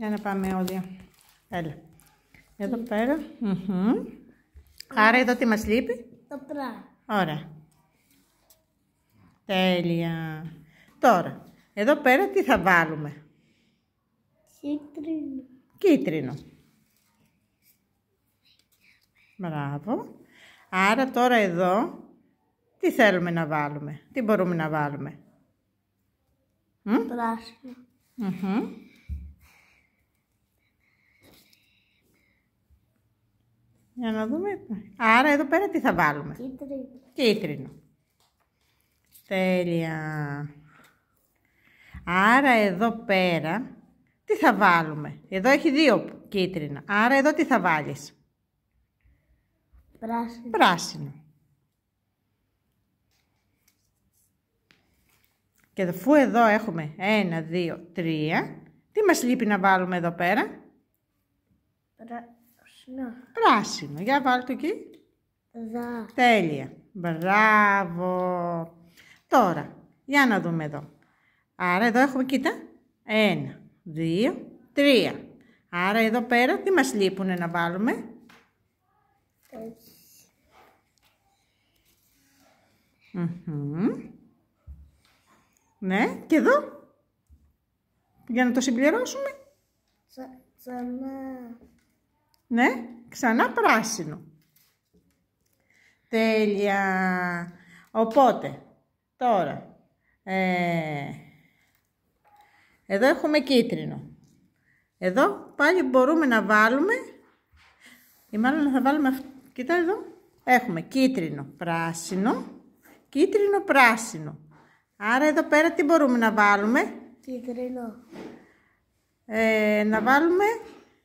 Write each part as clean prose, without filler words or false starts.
Για να πάμε όλοι. Έλα. Εδώ πέρα. Άρα εδώ τι μας λείπει? Το πράσινο. Ωραία. Τέλεια. Τώρα, εδώ πέρα τι θα βάλουμε? Κίτρινο. Κίτρινο. Μπράβο. Άρα τώρα εδώ τι θέλουμε να βάλουμε? Τι μπορούμε να βάλουμε? Πράσινο. Για να δούμε. Άρα εδώ πέρα τι θα βάλουμε? Κίτρινο. Κίτρινο. Τέλεια. Άρα εδώ πέρα τι θα βάλουμε? Εδώ έχει 2 κίτρινα. Άρα εδώ τι θα βάλεις? Πράσινο. Πράσινο. Και αφού εδώ έχουμε 1, 2, 3, τι μας λείπει να βάλουμε εδώ πέρα? Πράσινο. Πράσινο. Για βάλ' το εκεί. Εδώ. Τέλεια. Μπράβο. Τώρα, για να δούμε εδώ. Άρα εδώ έχουμε, κοίτα, 1, 2, 3. Άρα εδώ πέρα τι μας λείπουνε να βάλουμε? Ναι, και εδώ. Για να το συμπληρώσουμε. Ξανά. Ναι, ξανά πράσινο. Τέλεια. Οπότε, τώρα, εδώ έχουμε κίτρινο. Εδώ πάλι μπορούμε να βάλουμε, ή μάλλον θα βάλουμε, κοίτα εδώ, έχουμε κίτρινο, πράσινο, κίτρινο, πράσινο. Άρα εδώ πέρα τι μπορούμε να βάλουμε? Κίτρινο. Να βάλουμε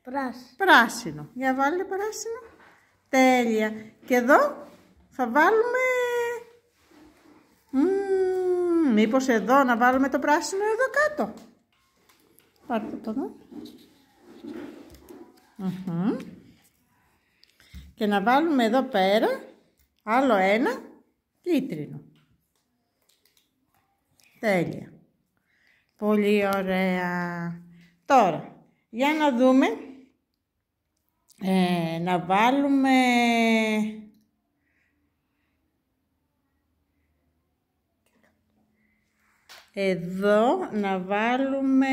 Πράσινο. πράσινο. Για βάλτε πράσινο. Τέλεια. Και εδώ θα βάλουμε... μήπως εδώ να βάλουμε το πράσινο εδώ κάτω. Πάρτε το εδώ. Και να βάλουμε εδώ πέρα άλλο ένα κίτρινο. Τέλεια. Πολύ ωραία. Τώρα, για να δούμε, να βάλουμε εδώ, να βάλουμε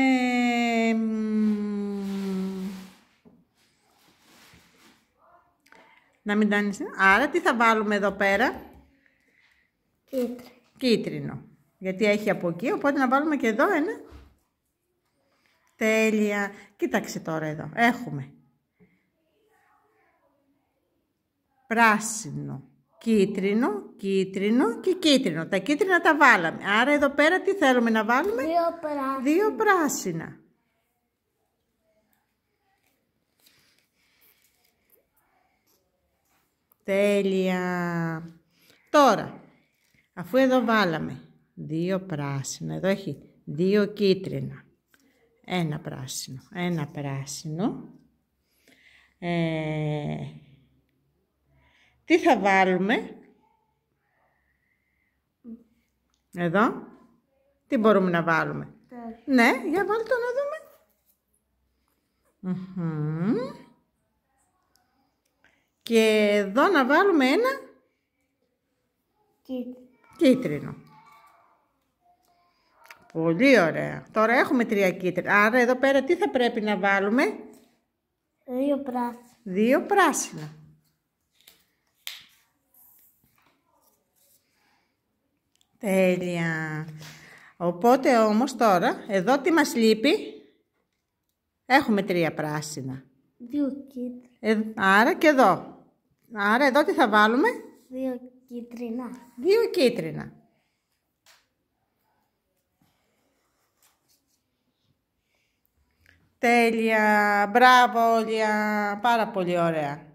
να μην τάνεις. Άρα τι θα βάλουμε εδώ πέρα? Κίτρινο. Κίτρινο. Γιατί έχει από εκεί, οπότε να βάλουμε και εδώ ένα. Τέλεια. Κοίταξε τώρα εδώ. Έχουμε πράσινο, κίτρινο, κίτρινο και κίτρινο. Τα κίτρινα τα βάλαμε. Άρα εδώ πέρα τι θέλουμε να βάλουμε? 2 πράσινα. 2 πράσινα. Τέλεια. Τώρα, αφού εδώ βάλαμε 2 πράσινα, εδώ έχει 2 κίτρινα, 1 πράσινο, 1 πράσινο. Τι θα βάλουμε? Εδώ. Τι μπορούμε να βάλουμε? Ναι, για βάλτε το να δούμε. Και εδώ να βάλουμε ένα κίτρινο. Πολύ ωραία. Τώρα έχουμε 3 κίτρινα. Άρα εδώ πέρα τι θα πρέπει να βάλουμε? 2 πράσινα. 2 πράσινα. Τέλεια. Οπότε όμως τώρα, εδώ τι μας λείπει? Έχουμε 3 πράσινα. 2 κίτρινα. Άρα και εδώ. Άρα εδώ τι θα βάλουμε? 2 κίτρινα. 2 κίτρινα. Τέλεια. Μπράβο, Όλια. Πάρα πολύ ωραία.